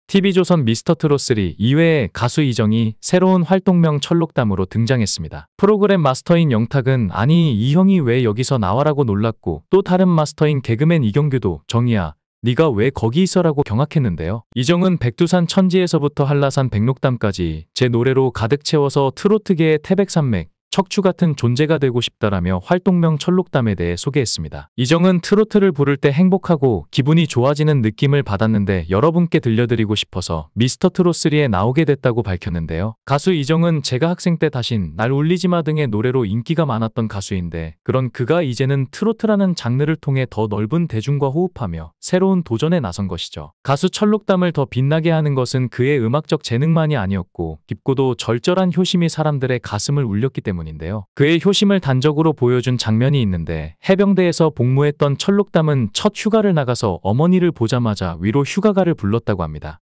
TV조선 미스터트롯3 이외에 가수 이정이 새로운 활동명 철록담으로 등장했습니다. 프로그램 마스터인 영탁은 아니 이 형이 왜 여기서 나와라고 놀랐고 또 다른 마스터인 개그맨 이경규도 정이야 네가 왜 거기 있어라고 경악했는데요. 이정은 백두산 천지에서부터 한라산 백록담까지 제 노래로 가득 채워서 트로트계의 태백산맥 척추 같은 존재가 되고 싶다라며 활동명 철록담에 대해 소개했습니다. 이정은 트로트를 부를 때 행복하고 기분이 좋아지는 느낌을 받았는데 여러분께 들려드리고 싶어서 미스터트롯3에 나오게 됐다고 밝혔는데요. 가수 이정은 제가 학생 때 다신 날 울리지마 등의 노래로 인기가 많았던 가수인데 그런 그가 이제는 트로트라는 장르를 통해 더 넓은 대중과 호흡하며 새로운 도전에 나선 것이죠. 가수 철록담을 더 빛나게 하는 것은 그의 음악적 재능만이 아니었고 깊고도 절절한 효심이 사람들의 가슴을 울렸기 때문인데요. 그의 효심을 단적으로 보여준 장면이 있는데 해병대에서 복무했던 철록담은 첫 휴가를 나가서 어머니를 보자마자 위로 휴가가를 불렀다고 합니다.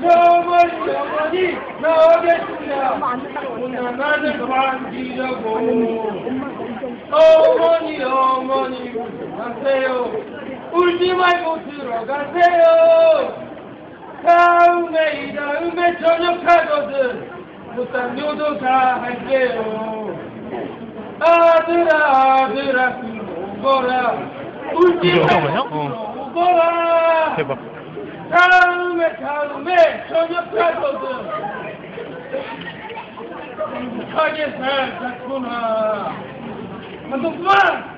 영원히 나오겠습니다. 나를 만지려고 어머니 가세요. 울지 말고 들어가세요. 다음에 이 다음에 저녁하거든 못담요도 다 할게요. 아들아 오거라 울지 말고 오거라. 대박. 다음에 저녁하거든 행복하게 살았구나. 한동안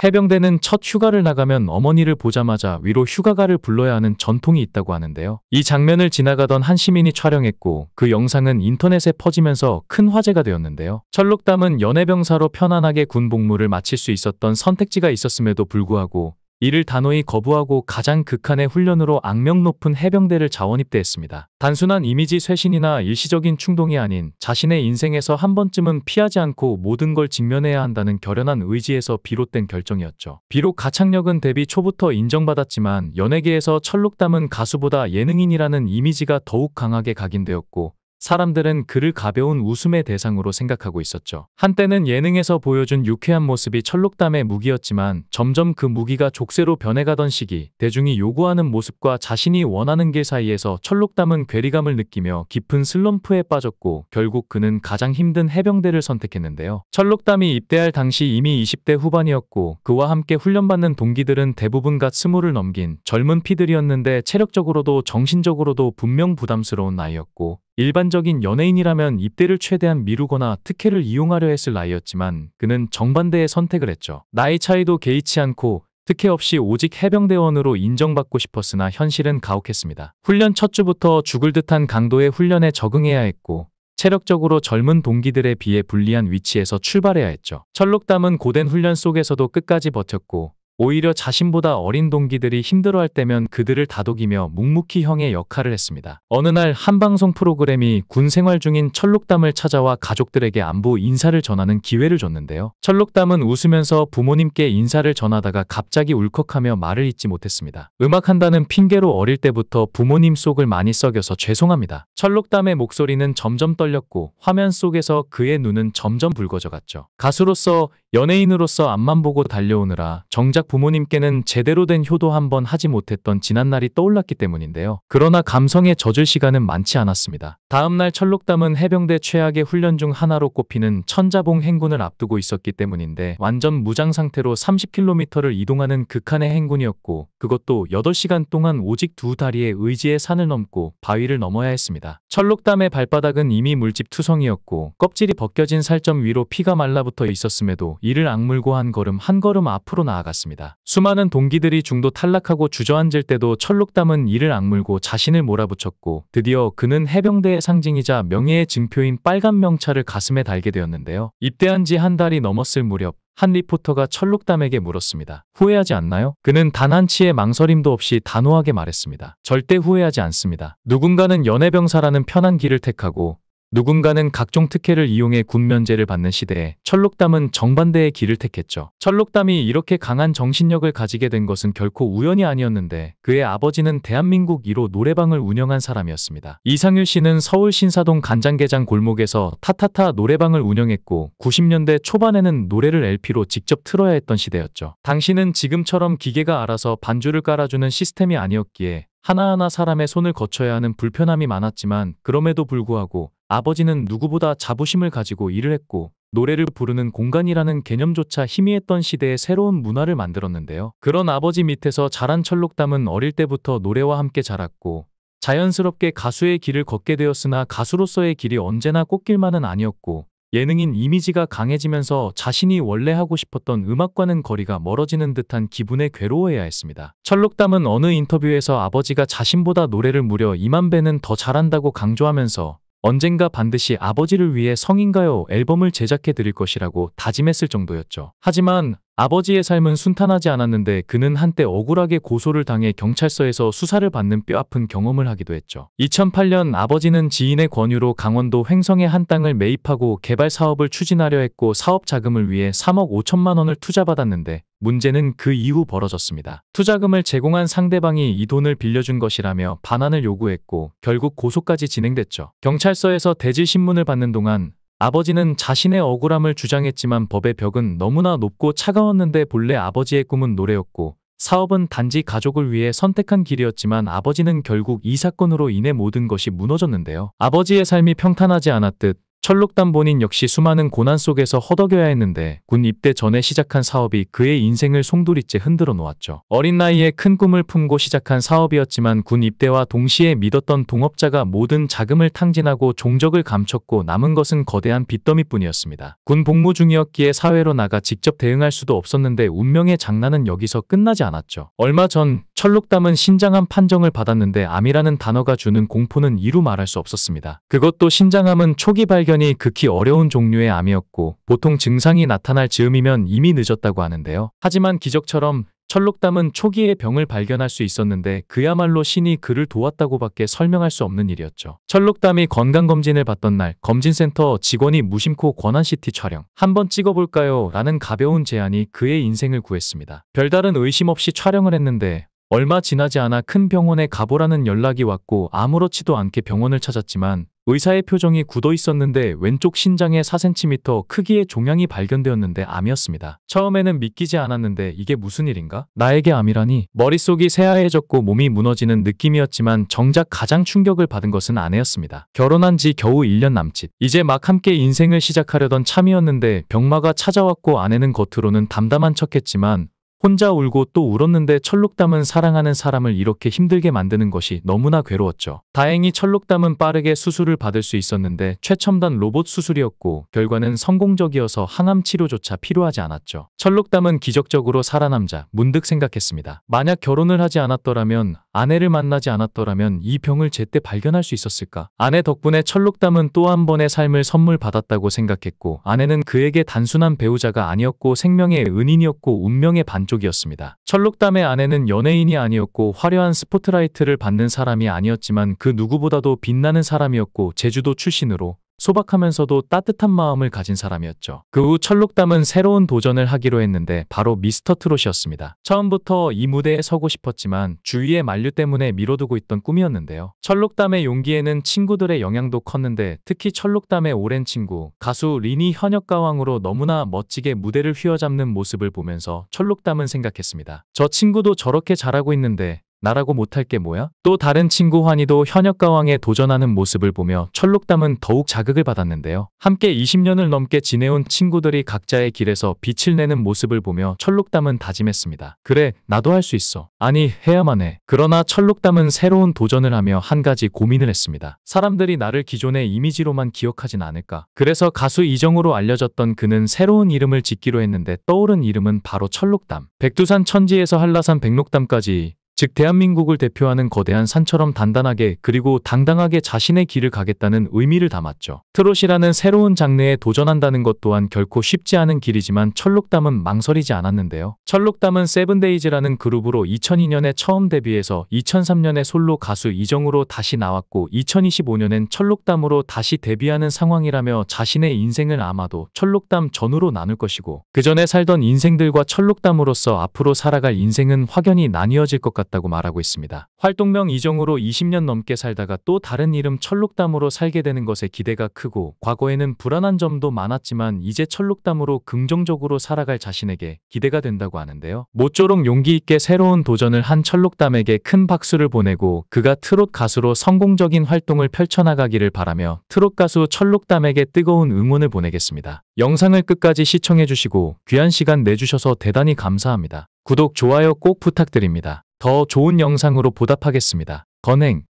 해병대는 첫 휴가를 나가면 어머니를 보자마자 위로 휴가가를 불러야 하는 전통이 있다고 하는데요. 이 장면을 지나가던 한 시민이 촬영했고 그 영상은 인터넷에 퍼지면서 큰 화제가 되었는데요. 철록담은 연해병사로 편안하게 군 복무를 마칠 수 있었던 선택지가 있었음에도 불구하고 이를 단호히 거부하고 가장 극한의 훈련으로 악명 높은 해병대를 자원입대했습니다. 단순한 이미지 쇄신이나 일시적인 충동이 아닌 자신의 인생에서 한 번쯤은 피하지 않고 모든 걸 직면해야 한다는 결연한 의지에서 비롯된 결정이었죠. 비록 가창력은 데뷔 초부터 인정받았지만 연예계에서 철록담은 가수보다 예능인이라는 이미지가 더욱 강하게 각인되었고 사람들은 그를 가벼운 웃음의 대상으로 생각하고 있었죠. 한때는 예능에서 보여준 유쾌한 모습이 철록담의 무기였지만 점점 그 무기가 족쇄로 변해가던 시기 대중이 요구하는 모습과 자신이 원하는 길 사이에서 철록담은 괴리감을 느끼며 깊은 슬럼프에 빠졌고 결국 그는 가장 힘든 해병대를 선택했는데요. 철록담이 입대할 당시 이미 20대 후반이었고 그와 함께 훈련받는 동기들은 대부분 갓 20을 넘긴 젊은 피들이었는데 체력적으로도 정신적으로도 분명 부담스러운 나이였고 일반적인 연예인이라면 입대를 최대한 미루거나 특혜를 이용하려 했을 나이였지만 그는 정반대의 선택을 했죠. 나이 차이도 개의치 않고 특혜 없이 오직 해병대원으로 인정받고 싶었으나 현실은 가혹했습니다. 훈련 첫 주부터 죽을 듯한 강도의 훈련에 적응해야 했고 체력적으로 젊은 동기들에 비해 불리한 위치에서 출발해야 했죠. 철록담은 고된 훈련 속에서도 끝까지 버텼고 오히려 자신보다 어린 동기들이 힘들어할 때면 그들을 다독이며 묵묵히 형의 역할을 했습니다. 어느 날 한 방송 프로그램이 군 생활 중인 철록담을 찾아와 가족들에게 안부 인사를 전하는 기회를 줬는데요. 철록담은 웃으면서 부모님께 인사를 전하다가 갑자기 울컥하며 말을 잇지 못했습니다. 음악한다는 핑계로 어릴 때부터 부모님 속을 많이 썩여서 죄송합니다. 철록담의 목소리는 점점 떨렸고 화면 속에서 그의 눈은 점점 붉어져갔죠. 가수로서 연예인으로서 앞만 보고 달려오느라 정작 부모님께는 제대로 된 효도 한번 하지 못했던 지난날이 떠올랐기 때문인데요. 그러나 감성에 젖을 시간은 많지 않았습니다. 다음날 철록담은 해병대 최악의 훈련 중 하나로 꼽히는 천자봉 행군을 앞두고 있었기 때문인데 완전 무장 상태로 30km를 이동하는 극한의 행군이었고 그것도 8시간 동안 오직 두 다리의 의지의 산을 넘고 바위를 넘어야 했습니다. 철록담의 발바닥은 이미 물집 투성이었고 껍질이 벗겨진 살점 위로 피가 말라붙어 있었음에도 이를 악물고 한 걸음 앞으로 나아갔습니다. 수많은 동기들이 중도 탈락하고 주저앉을 때도 철록담은 이를 악물고 자신을 몰아붙였고 드디어 그는 해병대의 상징이자 명예의 증표인 빨간 명찰을 가슴에 달게 되었는데요. 입대한 지 한 달이 넘었을 무렵 한 리포터가 철록담에게 물었습니다. 후회하지 않나요? 그는 단 한치의 망설임도 없이 단호하게 말했습니다. 절대 후회하지 않습니다. 누군가는 연해병사라는 편한 길을 택하고 누군가는 각종 특혜를 이용해 군 면제를 받는 시대에 철록담은 정반대의 길을 택했죠. 철록담이 이렇게 강한 정신력을 가지게 된 것은 결코 우연이 아니었는데 그의 아버지는 대한민국 1호 노래방을 운영한 사람이었습니다. 이상율 씨는 서울 신사동 간장게장 골목에서 타타타 노래방을 운영했고 90년대 초반에는 노래를 LP로 직접 틀어야 했던 시대였죠. 당시는 지금처럼 기계가 알아서 반주를 깔아주는 시스템이 아니었기에 하나하나 사람의 손을 거쳐야 하는 불편함이 많았지만 그럼에도 불구하고 아버지는 누구보다 자부심을 가지고 일을 했고 노래를 부르는 공간이라는 개념조차 희미했던 시대에 새로운 문화를 만들었는데요. 그런 아버지 밑에서 자란 철록담은 어릴 때부터 노래와 함께 자랐고 자연스럽게 가수의 길을 걷게 되었으나 가수로서의 길이 언제나 꽃길만은 아니었고 예능인 이미지가 강해지면서 자신이 원래 하고 싶었던 음악과는 거리가 멀어지는 듯한 기분에 괴로워해야 했습니다. 철록담은 어느 인터뷰에서 아버지가 자신보다 노래를 무려 2만 배는 더 잘한다고 강조하면서 언젠가 반드시 아버지를 위해 성인가요 앨범을 제작해 드릴 것이라고 다짐했을 정도였죠. 하지만 아버지의 삶은 순탄하지 않았는데 그는 한때 억울하게 고소를 당해 경찰서에서 수사를 받는 뼈아픈 경험을 하기도 했죠. 2008년 아버지는 지인의 권유로 강원도 횡성의 한 땅을 매입하고 개발 사업을 추진하려 했고 사업 자금을 위해 3억 5천만 원을 투자받았는데 문제는 그 이후 벌어졌습니다. 투자금을 제공한 상대방이 이 돈을 빌려준 것이라며 반환을 요구했고 결국 고소까지 진행됐죠. 경찰서에서 대질 신문을 받는 동안 아버지는 자신의 억울함을 주장했지만 법의 벽은 너무나 높고 차가웠는데 본래 아버지의 꿈은 노래였고 사업은 단지 가족을 위해 선택한 길이었지만 아버지는 결국 이 사건으로 인해 모든 것이 무너졌는데요. 아버지의 삶이 평탄하지 않았듯 철록담 본인 역시 수많은 고난 속에서 허덕여야 했는데 군 입대 전에 시작한 사업이 그의 인생을 송두리째 흔들어 놓았죠. 어린 나이에 큰 꿈을 품고 시작한 사업이었지만 군 입대와 동시에 믿었던 동업자가 모든 자금을 탕진하고 종적을 감췄고 남은 것은 거대한 빚더미뿐이었습니다. 군 복무 중이었기에 사회로 나가 직접 대응할 수도 없었는데 운명의 장난은 여기서 끝나지 않았죠. 얼마 전 철록담은 신장암 판정을 받았는데 암이라는 단어가 주는 공포는 이루 말할 수 없었습니다. 그것도 신장암은 초기 발견이 극히 어려운 종류의 암이었고 보통 증상이 나타날 즈음이면 이미 늦었다고 하는데요. 하지만 기적처럼 철록담은 초기에 병을 발견할 수 있었는데 그야말로 신이 그를 도왔다고밖에 설명할 수 없는 일이었죠. 철록담이 건강검진을 받던 날 검진센터 직원이 무심코 권한CT 촬영 한번 찍어볼까요? 라는 가벼운 제안이 그의 인생을 구했습니다. 별다른 의심 없이 촬영을 했는데 얼마 지나지 않아 큰 병원에 가보라는 연락이 왔고 아무렇지도 않게 병원을 찾았지만 의사의 표정이 굳어 있었는데 왼쪽 신장에 4cm 크기의 종양이 발견되었는데 암이었습니다. 처음에는 믿기지 않았는데 이게 무슨 일인가? 나에게 암이라니? 머릿속이 새하얘졌고 몸이 무너지는 느낌이었지만 정작 가장 충격을 받은 것은 아내였습니다. 결혼한 지 겨우 1년 남짓. 이제 막 함께 인생을 시작하려던 참이었는데 병마가 찾아왔고 아내는 겉으로는 담담한 척했지만 혼자 울고 또 울었는데 철록담은 사랑하는 사람을 이렇게 힘들게 만드는 것이 너무나 괴로웠죠. 다행히 철록담은 빠르게 수술을 받을 수 있었는데 최첨단 로봇 수술이었고 결과는 성공적이어서 항암 치료조차 필요하지 않았죠. 철록담은 기적적으로 살아남자 문득 생각했습니다. 만약 결혼을 하지 않았더라면 아내를 만나지 않았더라면 이 병을 제때 발견할 수 있었을까? 아내 덕분에 철록담은 또 한 번의 삶을 선물 받았다고 생각했고 아내는 그에게 단순한 배우자가 아니었고 생명의 은인이었고 운명의 반쪽이었습니다. 철록담의 아내는 연예인이 아니었고 화려한 스포트라이트를 받는 사람이 아니었지만 그 누구보다도 빛나는 사람이었고 제주도 출신으로 소박하면서도 따뜻한 마음을 가진 사람이었죠. 그 후 철록담은 새로운 도전을 하기로 했는데 바로 미스터 트롯이었습니다. 처음부터 이 무대에 서고 싶었지만 주위의 만류 때문에 미뤄두고 있던 꿈이었는데요. 철록담의 용기에는 친구들의 영향도 컸는데 특히 철록담의 오랜 친구 가수 린이 현역가왕으로 너무나 멋지게 무대를 휘어잡는 모습을 보면서 철록담은 생각했습니다. 저 친구도 저렇게 잘하고 있는데 나라고 못할 게 뭐야? 또 다른 친구 환희도 현역가왕에 도전하는 모습을 보며 철록담은 더욱 자극을 받았는데요. 함께 20년을 넘게 지내온 친구들이 각자의 길에서 빛을 내는 모습을 보며 철록담은 다짐했습니다. 그래, 나도 할 수 있어. 아니, 해야만 해. 그러나 철록담은 새로운 도전을 하며 한 가지 고민을 했습니다. 사람들이 나를 기존의 이미지로만 기억하진 않을까? 그래서 가수 이정우로 알려졌던 그는 새로운 이름을 짓기로 했는데 떠오른 이름은 바로 철록담. 백두산 천지에서 한라산 백록담까지 즉 대한민국을 대표하는 거대한 산처럼 단단하게 그리고 당당하게 자신의 길을 가겠다는 의미를 담았죠. 트롯이라는 새로운 장르에 도전한다는 것 또한 결코 쉽지 않은 길이지만 철록담은 망설이지 않았는데요. 철록담은 세븐데이즈라는 그룹으로 2002년에 처음 데뷔해서 2003년에 솔로 가수 이정우로 다시 나왔고 2025년엔 철록담으로 다시 데뷔하는 상황이라며 자신의 인생을 아마도 철록담 전후로 나눌 것이고 그 전에 살던 인생들과 철록담으로서 앞으로 살아갈 인생은 확연히 나뉘어질 것 같다고 말하고 있습니다. 활동명 이정우로 20년 넘게 살다가 또 다른 이름 철록담으로 살게 되는 것에 기대가 크고 과거에는 불안한 점도 많았지만 이제 철록담으로 긍정적으로 살아갈 자신에게 기대가 된다고 하는데요. 모쪼록 용기 있게 새로운 도전을 한 철록담에게 큰 박수를 보내고 그가 트롯 가수로 성공적인 활동을 펼쳐나가기를 바라며 트롯 가수 철록담에게 뜨거운 응원을 보내겠습니다. 영상을 끝까지 시청해주시고 귀한 시간 내주셔서 대단히 감사합니다. 구독, 좋아요 꼭 부탁드립니다. 더 좋은 영상으로 보답하겠습니다. 건행